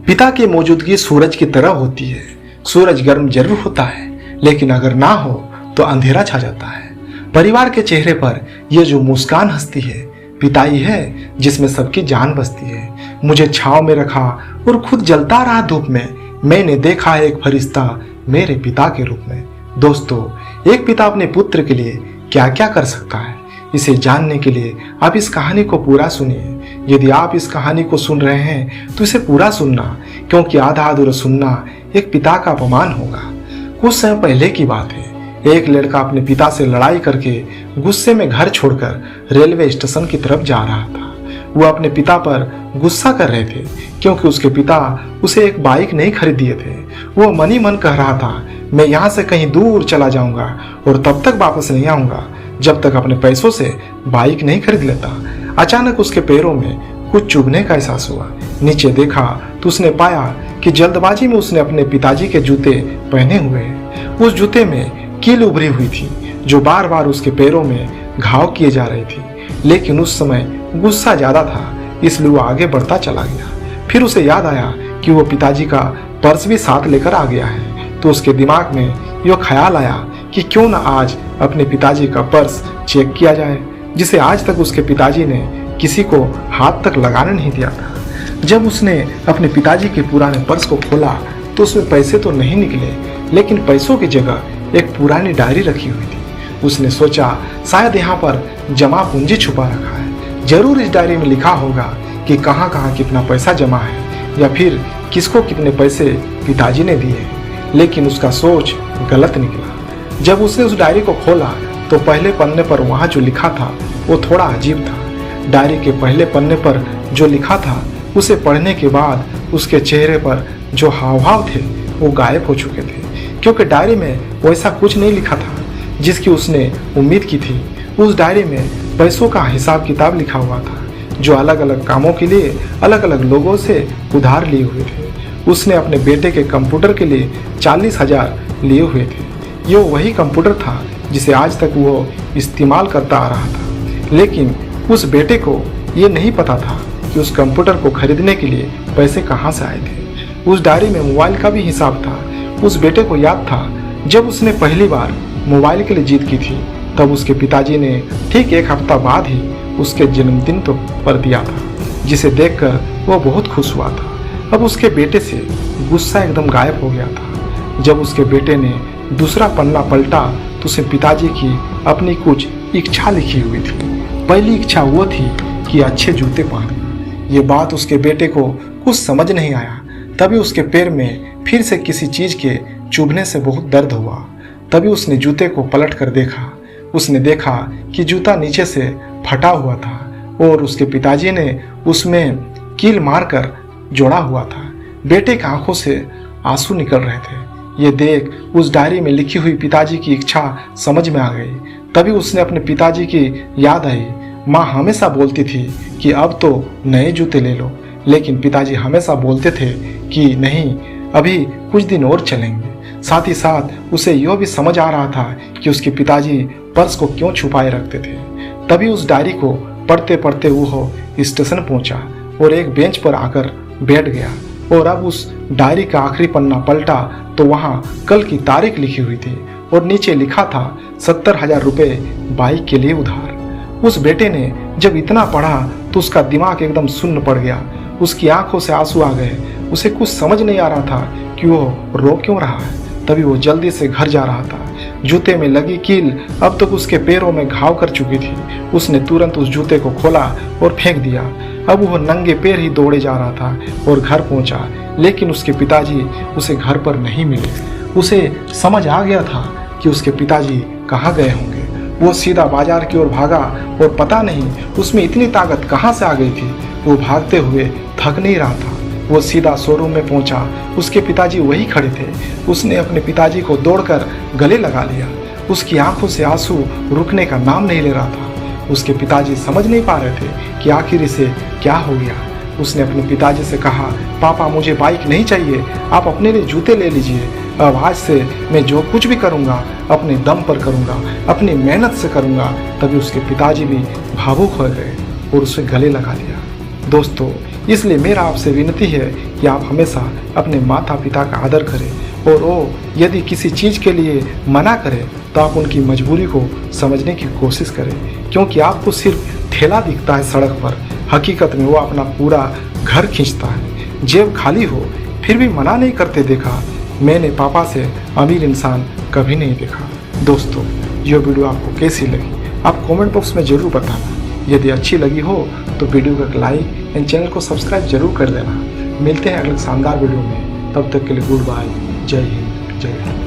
पिता की मौजूदगी सूरज की तरह होती है। सूरज गर्म जरूर होता है, लेकिन अगर ना हो तो अंधेरा छा जाता है। परिवार के चेहरे पर यह जो मुस्कान हंसती है, पिता ही है जिसमें सबकी जान बसती है। मुझे छांव में रखा और खुद जलता रहा धूप में, मैंने देखा एक फरिश्ता मेरे पिता के रूप में। दोस्तों, एक पिता अपने पुत्र के लिए क्या क्या कर सकता है, इसे जानने के लिए आप इस कहानी को पूरा सुनिए। यदि आप इस कहानी को सुन रहे हैं तो इसे पूरा सुनना, क्योंकि आधा अधूरा सुनना एक पिता का अपमान होगा। कुछ समय पहले की बात है, एक लड़का अपने पिता से लड़ाई करके गुस्से में घर छोड़कर रेलवे स्टेशन की तरफ जा रहा था। वो अपने पिता पर गुस्सा कर रहे थे क्योंकि उसके पिता उसे एक बाइक नहीं खरीद दिए थे। वो मन ही मन कह रहा था, मैं यहाँ से कहीं दूर चला जाऊंगा और तब तक वापस नहीं आऊंगा जब तक अपने पैसों से बाइक नहीं खरीद लेता। अचानक उसके पैरों में कुछ चुभने का एहसास हुआ। नीचे देखा तो उसने पाया कि जल्दबाजी में उसने अपने पिताजी के जूते पहने हुए हैं। उस जूते में कील उभरी हुई थी जो बार बार उसके पैरों में घाव किए जा रही थी, लेकिन उस समय गुस्सा ज्यादा था, इसलिए वो आगे बढ़ता चला गया। फिर उसे याद आया कि वो पिताजी का पर्स भी साथ लेकर आ गया है, तो उसके दिमाग में यह ख्याल आया कि क्यों न आज अपने पिताजी का पर्स चेक किया जाए, जिसे आज तक उसके पिताजी ने किसी को हाथ तक लगाने नहीं दिया था। जब उसने अपने पिताजी के पुराने पर्स को खोला तो उसमें पैसे तो नहीं निकले, लेकिन पैसों की जगह एक पुरानी डायरी रखी हुई थी। उसने सोचा शायद यहाँ पर जमा पूंजी छुपा रखा है, जरूर इस डायरी में लिखा होगा कि कहाँ कहाँ कितना पैसा जमा है या फिर किसको कितने पैसे पिताजी ने दिए। लेकिन उसका सोच गलत निकला। जब उसने उस डायरी को खोला तो पहले पन्ने पर वहाँ जो लिखा था वो थोड़ा अजीब था। डायरी के पहले पन्ने पर जो लिखा था उसे पढ़ने के बाद उसके चेहरे पर जो हाव भाव थे वो गायब हो चुके थे, क्योंकि डायरी में वैसा कुछ नहीं लिखा था जिसकी उसने उम्मीद की थी। उस डायरी में पैसों का हिसाब किताब लिखा हुआ था जो अलग अलग कामों के लिए अलग अलग लोगों से उधार लिए हुए थे। उसने अपने बेटे के कंप्यूटर के लिए 40,000 लिए हुए थे। ये वही कंप्यूटर था जिसे आज तक वो इस्तेमाल करता आ रहा था, लेकिन उस बेटे को ये नहीं पता था कि उस कंप्यूटर को खरीदने के लिए पैसे कहाँ से आए थे। उस डायरी में मोबाइल का भी हिसाब था। उस बेटे को याद था जब उसने पहली बार मोबाइल के लिए जीत की थी, तब उसके पिताजी ने ठीक 1 हफ्ता बाद ही उसके जन्मदिन पर दिया था, जिसे देखकर वो बहुत खुश हुआ था। अब उसके बेटे से गुस्सा एकदम गायब हो गया था। जब उसके बेटे ने दूसरा पन्ना पलटा तो उसे पिताजी की अपनी कुछ इच्छा लिखी हुई थी। पहली इच्छा वो थी कि अच्छे जूते पहने। ये बात उसके बेटे को कुछ समझ नहीं आया। तभी उसके पैर में फिर से किसी चीज के चुभने से बहुत दर्द हुआ। तभी उसने जूते को पलट कर देखा। उसने देखा कि जूता नीचे से फटा हुआ था और उसके पिताजी ने उसमें कील मारकर जोड़ा हुआ था। बेटे की आंखों से आंसू निकल रहे थे। ये देख उस डायरी में लिखी हुई पिताजी की इच्छा समझ में आ गई। तभी उसने अपने पिताजी की याद आई। माँ हमेशा बोलती थी कि अब तो नए जूते ले लो, लेकिन पिताजी हमेशा बोलते थे कि नहीं, अभी कुछ दिन और चलेंगे। साथ ही साथ उसे यह भी समझ आ रहा था कि उसके पिताजी पर्स को क्यों छुपाए रखते थे। तभी उस डायरी को पढ़ते पढ़ते वो स्टेशन पहुंचा और एक बेंच पर आकर बैठ गया। और अब उस डायरी का आखिरी पन्ना पलटा तो वहाँ कल की तारीख लिखी हुई थी और नीचे लिखा था 70,000 रुपये बाइक के लिए उधार। उस बेटे ने जब इतना पढ़ा तो उसका दिमाग एकदम सुन्न पड़ गया। उसकी आंखों से आंसू आ गए। उसे कुछ समझ नहीं आ रहा था कि वो रो क्यों रहा है। तभी वो जल्दी से घर जा रहा था। जूते में लगी कील अब तक उसके पैरों में घाव कर चुकी थी। उसने तुरंत उस जूते को खोला और फेंक दिया। अब वो नंगे पैर ही दौड़े जा रहा था और घर पहुंचा, लेकिन उसके पिताजी उसे घर पर नहीं मिले। उसे समझ आ गया था कि उसके पिताजी कहाँ गए होंगे। वो सीधा बाजार की ओर भागा और पता नहीं उसमें इतनी ताकत कहाँ से आ गई थी। वो भागते हुए थक नहीं रहा था। वो सीधा शोरूम में पहुंचा। उसके पिताजी वही खड़े थे। उसने अपने पिताजी को दौड़कर गले लगा लिया। उसकी आंखों से आंसू रुकने का नाम नहीं ले रहा था। उसके पिताजी समझ नहीं पा रहे थे कि आखिर इसे क्या हो गया। उसने अपने पिताजी से कहा, पापा मुझे बाइक नहीं चाहिए, आप अपने लिए जूते ले लीजिए। अब आज से मैं जो कुछ भी करूँगा अपने दम पर करूँगा, अपनी मेहनत से करूँगा। तभी उसके पिताजी भी भावुक हो गए और उसे गले लगा लिया। दोस्तों, इसलिए मेरा आपसे विनती है कि आप हमेशा अपने माता पिता का आदर करें और वो यदि किसी चीज़ के लिए मना करें तो आप उनकी मजबूरी को समझने की कोशिश करें, क्योंकि आपको सिर्फ ठेला दिखता है सड़क पर, हकीकत में वो अपना पूरा घर खींचता है। जेब खाली हो फिर भी मना नहीं करते देखा मैंने पापा से अमीर इंसान कभी नहीं देखा। दोस्तों, ये वीडियो आपको कैसी लगी आप कमेंट बॉक्स में ज़रूर बताना। यदि अच्छी लगी हो तो वीडियो को लाइक एंड चैनल को सब्सक्राइब जरूर कर देना। मिलते हैं अगले शानदार वीडियो में, तब तक के लिए गुड बाय, जय हिंद, जय हिंद।